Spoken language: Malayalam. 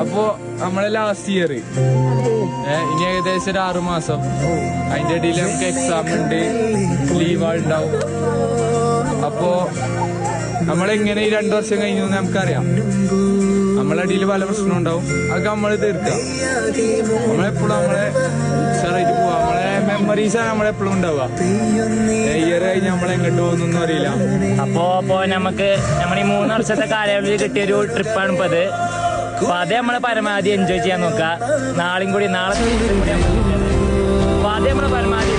അപ്പോ നമ്മളെ ലാസ്റ്റ് ഇയർ ഇനി ഏകദേശം ഒരു 6 മാസം. അതിന്റെ ഇടയിൽ നമുക്ക് എക്സാം ഉണ്ട്, ലീവുണ്ടാവും. അപ്പോ നമ്മളെങ്ങനെ ഈ 2 വർഷം കഴിഞ്ഞു നമുക്കറിയാം. നമ്മളെ ഇടയിൽ പല പ്രശ്നം ഉണ്ടാവും, അതൊക്കെ നമ്മൾ തീർക്കുക. നമ്മളെപ്പോഴും നമ്മളെ ഉഷാറായിട്ട് പോവാ. നമ്മളെ മെമ്മറീസാണ് നമ്മളെപ്പോഴും ഉണ്ടാവുക. ഇയർ കഴിഞ്ഞ് നമ്മളെങ്ങോട്ട് പോകുന്നൊന്നും അറിയില്ല. അപ്പോ നമുക്ക് നമ്മുടെ ഈ 3 വർഷത്തെ കാലയളവിൽ കിട്ടിയൊരു ട്രിപ്പാണ് ഇപ്പൊ അത്. അപ്പൊ അത് നമ്മളെ പരമാവധി എൻജോയ് ചെയ്യാൻ നോക്കുക. നാളെ കൂടി അപ്പൊ അത് നമ്മളെ പരമാവധി